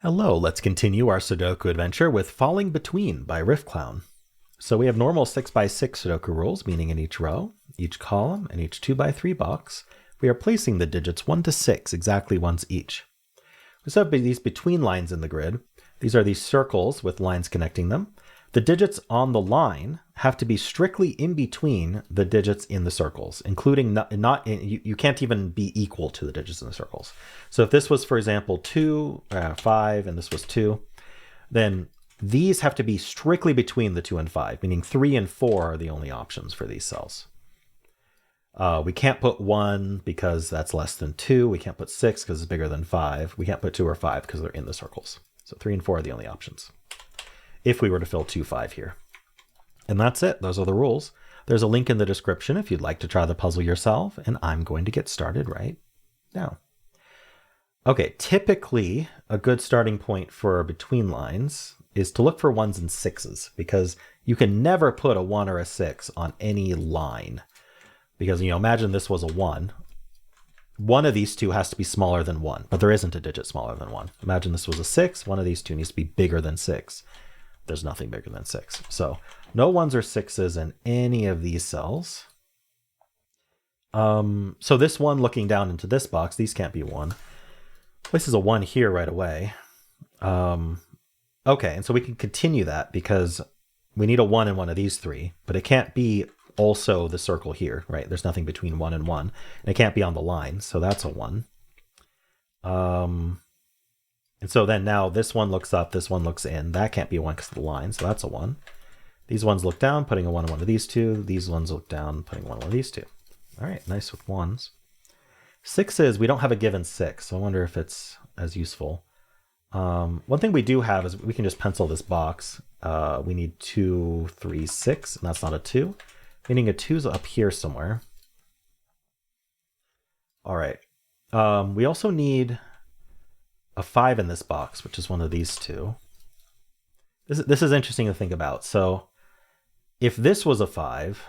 Hello, let's continue our Sudoku adventure with Falling Between by Riffclown. So we have normal 6x6 Sudoku rules, meaning in each row, each column, and each 2x3 box, we are placing the digits 1 to 6 exactly once each. We set up these between lines in the grid. These are these circles with lines connecting them. The digits on the line have to be strictly in between the digits in the circles, including you can't even be equal to the digits in the circles. So if this was, for example, 2, 5, and this was 2, then these have to be strictly between the 2 and 5, meaning 3 and 4 are the only options for these cells. We can't put 1 because that's less than 2. We can't put 6 because it's bigger than 5. We can't put 2 or 5 because they're in the circles. So 3 and 4 are the only options if we were to fill 2, 5 here. And that's it. Those are the rules. There's a link in the description if you'd like to try the puzzle yourself, and I'm going to get started right now. Okay, typically a good starting point for between lines is to look for 1s and 6s, because you can never put a 1 or a 6 on any line. Because, imagine this was a 1. One of these two has to be smaller than 1, but there isn't a digit smaller than 1. Imagine this was a 6. One of these two needs to be bigger than 6. There's nothing bigger than 6. So no 1s or 6s in any of these cells. So this one looking down into this box, these can't be 1. This is a 1 here right away. Okay, and so we can continue that because we need a 1 in one of these 3, but it can't be also the circle here, right? There's nothing between 1 and 1. And it can't be on the line, so that's a 1. And so then now this one looks up, this one looks in. That can't be a 1 because of the line, so that's a 1. These ones look down, putting a 1 in one of these two. These ones look down, putting 1 in one of these two. All right, nice with 1s. 6s, we don't have a given 6, so I wonder if it's as useful. One thing we do have is we can just pencil this box. We need 2, 3, 6, and that's not a 2. Meaning a 2's up here somewhere. All right. We also need a 5 in this box, which is one of these two. This is interesting to think about. So if this was a 5,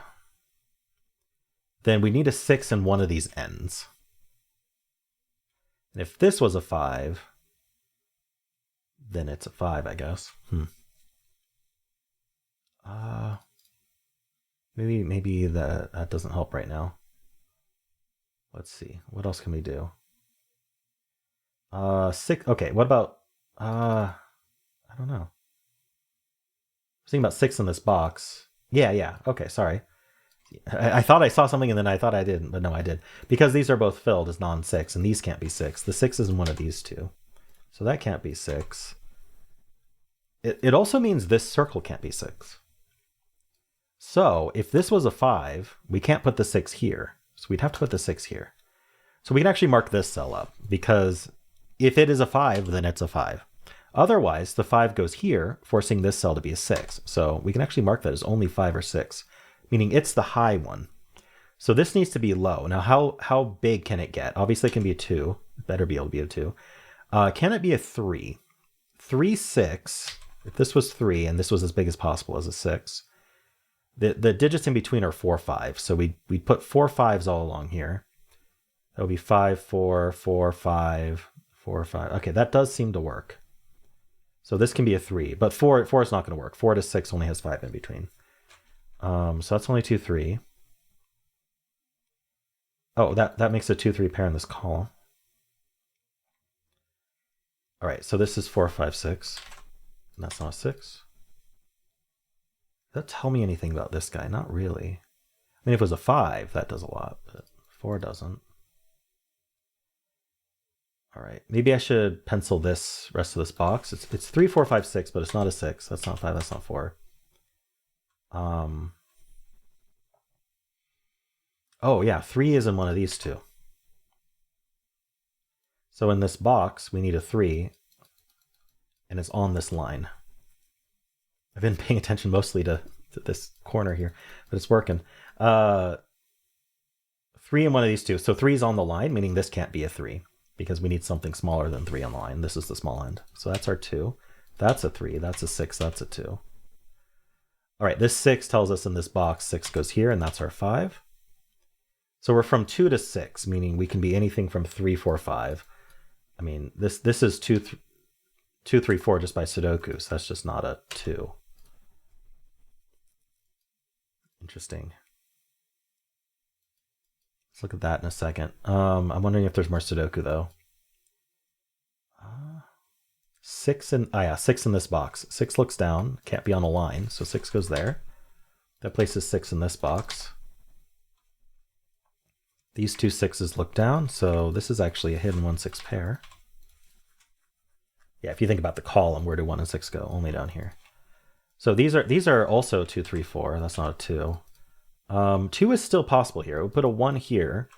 then we need a 6 in one of these ends. And if this was a 5, then it's a 5, I guess. Maybe that doesn't help right now. Let's see. What else can we do? 6. Okay, what about I don't know. I was thinking about 6 in this box. Yeah. Okay, sorry. I thought I saw something and then I thought I didn't, but no, I did. Because these are both filled as non-6, and these can't be 6. The 6 is in one of these two. So that can't be 6. It also means this circle can't be 6. So if this was a 5, we can't put the 6 here. So we'd have to put the 6 here. So we can actually mark this cell up, because if it is a 5, then it's a 5. Otherwise, the 5 goes here, forcing this cell to be a 6. So we can actually mark that as only 5 or 6, meaning it's the high one. So this needs to be low. Now, how big can it get? Obviously, it can be a 2. It better be able to be a 2. Can it be a 3? 3, 6. If this was 3 and this was as big as possible as a 6, the digits in between are 4, 5. So we'd put 4 5s all along here. That would be 5, 4, 4, 5, 4, 5. Okay, that does seem to work. So this can be a 3, but 4 is not going to work. 4 to 6 only has 5 in between. So that's only 2, 3. Oh, that makes a 2, 3 pair in this column. All right, so this is 4, 5, 6. And that's not a 6. Does that tell me anything about this guy? Not really. I mean, if it was a 5, that does a lot, but 4 doesn't. All right, maybe I should pencil this rest of this box. It's 3, 4, 5, 6, but it's not a 6. That's not 5, that's not 4. Oh yeah, 3 is in one of these two. So in this box, we need a 3, and it's on this line. I've been paying attention mostly to this corner here, but it's working. 3 in one of these two. So 3 is on the line, meaning this can't be a 3, because we need something smaller than 3 on the line. This is the small end. So that's our 2. That's a 3. That's a 6. That's a 2. All right, this 6 tells us in this box 6 goes here, and that's our 5. So we're from 2 to 6, meaning we can be anything from 3, 4, 5. I mean, this is 2, 2, 3, 4 just by Sudoku, so that's just not a 2. Interesting. Let's look at that in a second. I'm wondering if there's more Sudoku though. 6 in, yeah, 6 in this box. 6 looks down, can't be on a line, so 6 goes there. That places 6 in this box. These 2 6s look down, so this is actually a hidden 1 6 pair. Yeah, if you think about the column, where do 1 and 6 go? Only down here. So these are also 2, 3, 4. That's not a 2. 2 is still possible here. We'll put a 1 here.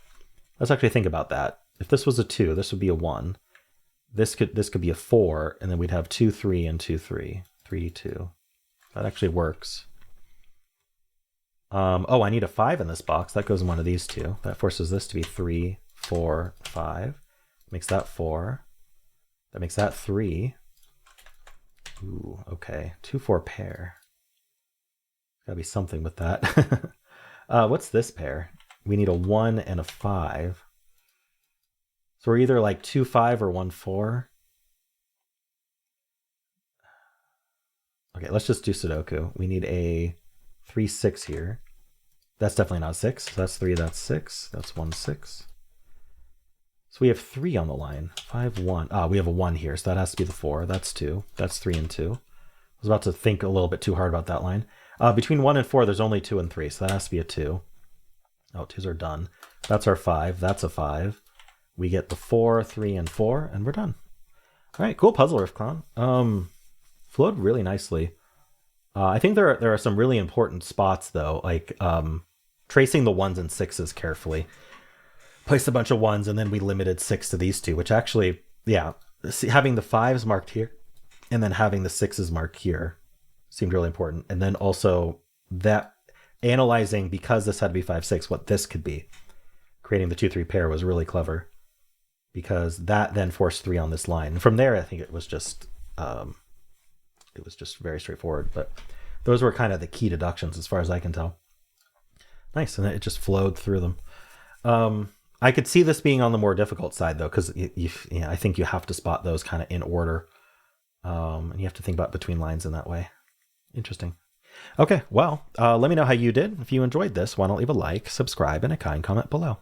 Let's actually think about that. If this was a 2, this would be a 1. This could be a 4, and then we'd have 2, 3, and 2, 3. 3, 2. That actually works. Oh, I need a 5 in this box. That goes in one of these two. That forces this to be 3, 4, 5. Makes that 4. That makes that 3. Ooh, okay. 2, 4 pair. Gotta be something with that. What's this pair? We need a 1 and a 5. So we're either like 2, 5 or 1, 4. Okay, let's just do Sudoku. We need a 3, 6 here. That's definitely not 6. So that's 3, that's 6. That's 1, 6. So we have 3 on the line. 5, 1. Ah, we have a 1 here, so that has to be the 4. That's 2. That's 3 and 2. I was about to think a little bit too hard about that line. Between 1 and 4, there's only 2 and 3, so that has to be a 2. Oh, 2s are done. That's our 5. That's a 5. We get the 4, 3, and 4, and we're done. All right, cool puzzle, Riffclown. Flowed really nicely. I think there are some really important spots, though, like tracing the 1s and 6s carefully. Placed a bunch of 1s, and then we limited 6 to these two, which actually, yeah, having the 5s marked here, and then having the 6s marked here seemed really important. And then also that analyzing, because this had to be 5, 6, what this could be. Creating the 2, 3 pair was really clever, because that then forced 3 on this line. And from there, I think it was just very straightforward. But those were kind of the key deductions as far as I can tell. Nice, and it just flowed through them. I could see this being on the more difficult side, though, because I think you have to spot those kind of in order. And you have to think about between lines in that way. Interesting. Okay, well, let me know how you did. If you enjoyed this, why don't leave a like, subscribe, and a kind comment below.